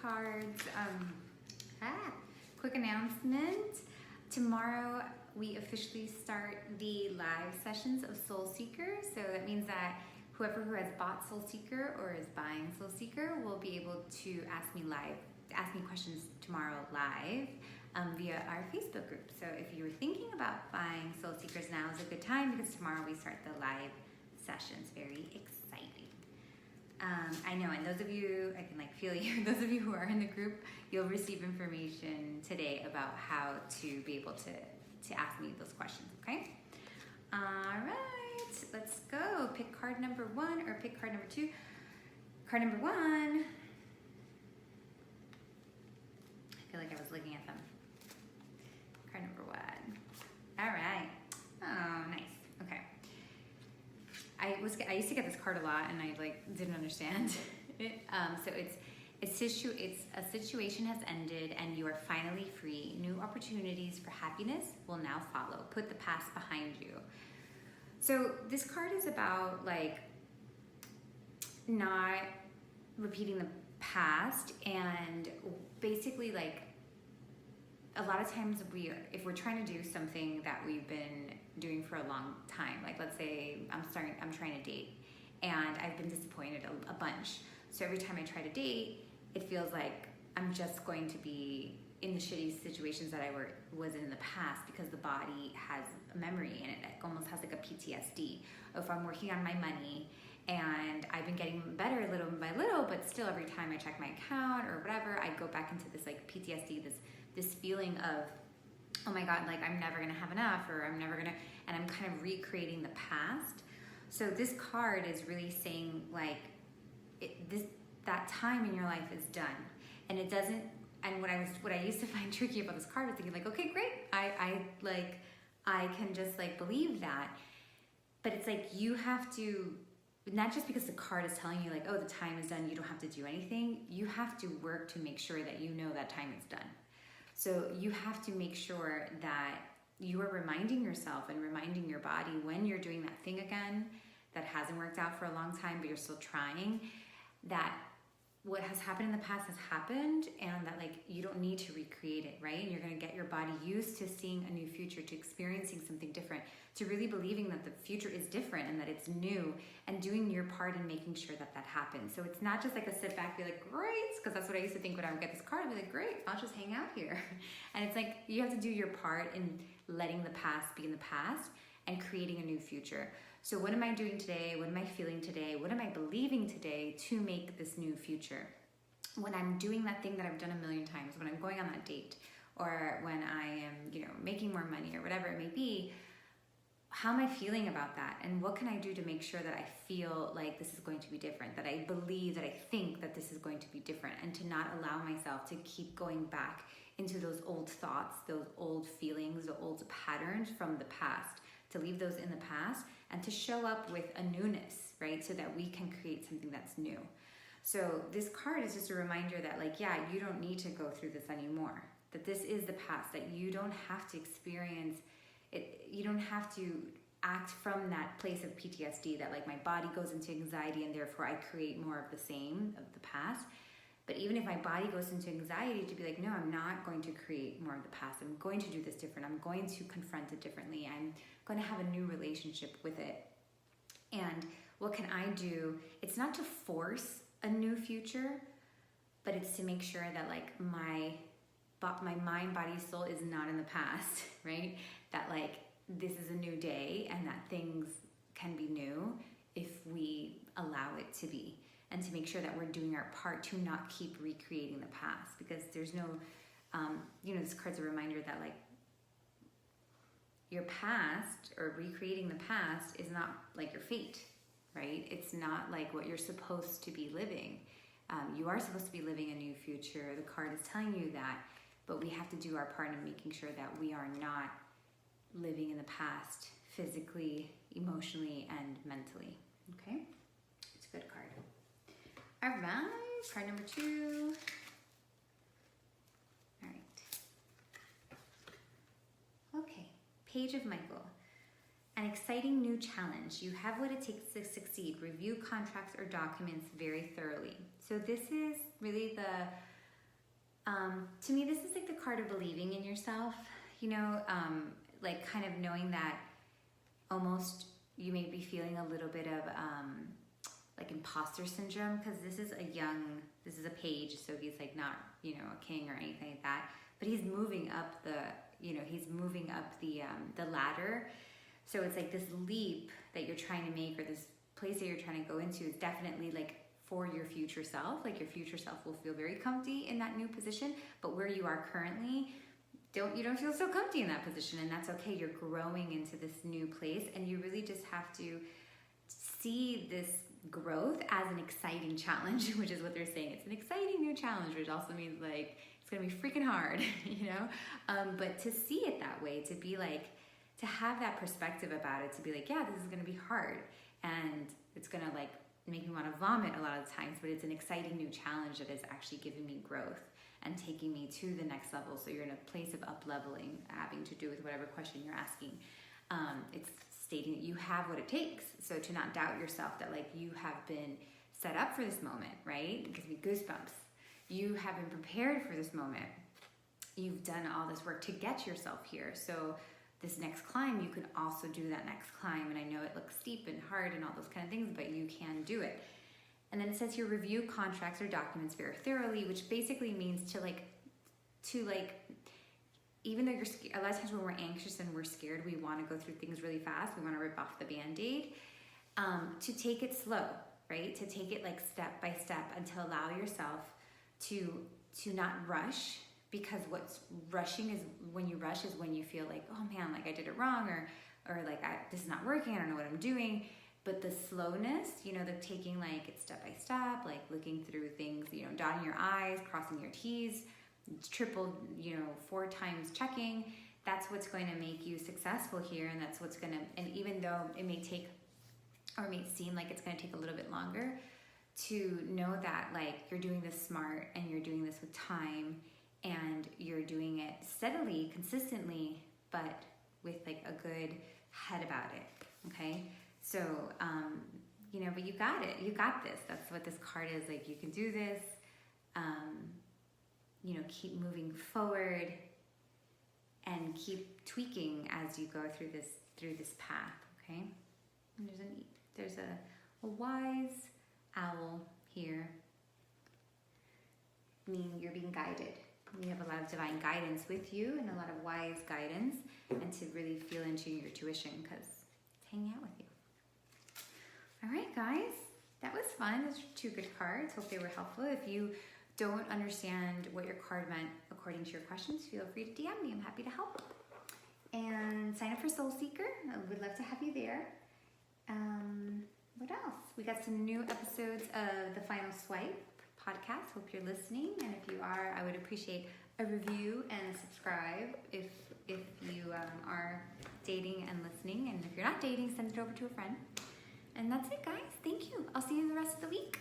cards. Quick announcement. Tomorrow we officially start the live sessions of Soul Seeker. So that means that whoever who has bought Soul Seeker or is buying Soul Seeker will be able to ask me questions tomorrow live via our Facebook group. So if you were thinking about buying Soul Seekers, now is a good time because tomorrow we start the live sessions. Very exciting. I know, and those of you, I can feel you, those of you who are in the group, you'll receive information today about how to be able to ask me those questions, okay? All right, let's go. Pick card number 1 or pick card number 2. Card number 1. I feel like I was looking at them. Card number 1. All right. Oh, nice. Okay. I used to get this card a lot, and I didn't understand it. So it's a situation has ended, and you are finally free. New opportunities for happiness will now follow. Put the past behind you. So this card is about not repeating the past, and basically a lot of times if we're trying to do something that we've been doing for a long time, let's say I'm trying to date and I've been disappointed a bunch. So every time I try to date, it feels like I'm just going to be in the shitty situations that I was in the past because the body has a memory and it almost has a PTSD. If I'm working on my money and I've been getting better little by little, but still every time I check my account or whatever, I go back into this PTSD, this feeling of, oh my God, I'm never gonna have enough, or I'm never gonna, and I'm kind of recreating the past. So this card is really saying that time in your life is done, and it doesn't. And what I used to find tricky about this card was thinking okay, great, I can just believe that, but it's you have to, not just because the card is telling you oh, the time is done, you don't have to do anything. You have to work to make sure that you know that time is done. So you have to make sure that you are reminding yourself and reminding your body when you're doing that thing again that hasn't worked out for a long time, but you're still trying, that what has happened in the past has happened, and that you don't need to recreate it, right? And you're going to get your body used to seeing a new future, to experiencing something different, to really believing that the future is different and that it's new, and doing your part in making sure that that happens. So it's not just a sit back, be great, because that's what I used to think when I would get this card. I'd be great, I'll just hang out here. And it's you have to do your part in letting the past be in the past and creating a new future. So what am I doing today? What am I feeling today? What am I believing today to make this new future? When I'm doing that thing that I've done a million times, when I'm going on that date, or when I am, making more money or whatever it may be, how am I feeling about that? And what can I do to make sure that I feel like this is going to be different, that I believe, that I think that this is going to be different, and to not allow myself to keep going back into those old thoughts, those old feelings, the old patterns from the past, to leave those in the past and to show up with a newness, right? So that we can create something that's new. So this card is just a reminder that you don't need to go through this anymore, that this is the past, that you don't have to experience it, you don't have to act from that place of PTSD, that my body goes into anxiety and therefore I create more of the same of the past. But even if my body goes into anxiety, to be no, I'm not going to create more of the past. I'm going to do this different. I'm going to confront it differently. I'm going to have a new relationship with it. And what can I do? It's not to force a new future, but it's to make sure that my mind, body, soul is not in the past, right? That this is a new day, and that things can be new if we allow it to be. And to make sure that we're doing our part to not keep recreating the past, because there's no, this card's a reminder that your past, or recreating the past, is not your fate, right? It's not what you're supposed to be living. You are supposed to be living a new future. The card is telling you that, but we have to do our part in making sure that we are not living in the past physically, emotionally, and mentally, okay? It's a good card. All right, card number 2. All right. Okay, Page of Michael. An exciting new challenge. You have what it takes to succeed. Review contracts or documents very thoroughly. So this is really To me, this is like the card of believing in yourself, you know, like kind of knowing that almost you may be feeling a little bit of like imposter syndrome, because this is a page, so he's like not, you know, a king or anything like that, but he's moving up the ladder. So it's like this leap that you're trying to make, or this place that you're trying to go into is definitely like for your future self. Like your future self will feel very comfy in that new position, but where you are currently, you don't feel so comfy in that position, and that's okay. You're growing into this new place, and you really just have to see this growth as an exciting challenge, which is what they're saying. It's an exciting new challenge, which also means like it's gonna be freaking hard, you know? But to see it that way, to be like, to have that perspective about it, to be like, yeah, this is gonna be hard, and it's gonna like make me wanna vomit a lot of times, but it's an exciting new challenge that is actually giving me growth and taking me to the next level. So you're in a place of up-leveling, having to do with whatever question you're asking. It's stating that you have what it takes. So to not doubt yourself, that like you have been set up for this moment, right? It gives me goosebumps. You have been prepared for this moment. You've done all this work to get yourself here. So this next climb, you can also do that next climb. And I know it looks steep and hard and all those kind of things, but you can do it. And then it says here, review contracts or documents very thoroughly, which basically means to even though you're scared, a lot of times when we're anxious and we're scared, we want to go through things really fast. We want to rip off the Band-Aid. To take it slow, right? To take it like step by step, and to allow yourself to not rush, because what's rushing is when you rush is when you feel like, oh man, like I did it wrong, or like this is not working, I don't know what I'm doing. But the slowness, you know, the taking like it step by step, like looking through things, you know, dotting your I's, crossing your T's, triple, 4 times checking, that's what's going to make you successful here. And that's what's going to, and even though it may take, or it may seem like it's going to take a little bit longer, to know that like you're doing this smart, and you're doing this with time, and you're doing it steadily, consistently, but with like a good head about it. Okay. So, but you got it. You got this. That's what this card is. Like, you can do this. Keep moving forward and keep tweaking as you go through this path. Okay. And there's a wise owl here, meaning you're being guided. You have a lot of divine guidance with you, and a lot of wise guidance, and to really feel into your tuition, because it's hanging out with you. All right, guys, that was fun. Those are 2 good cards. Hope they were helpful. If you don't understand what your card meant according to your questions, feel free to DM me. I'm happy to help. And sign up for Soul Seeker. I would love to have you there. What else? We got some new episodes of the Final Swipe podcast. Hope you're listening. And if you are, I would appreciate a review and a subscribe if you are dating and listening. And if you're not dating, send it over to a friend. And that's it, guys. Thank you. I'll see you the rest of the week.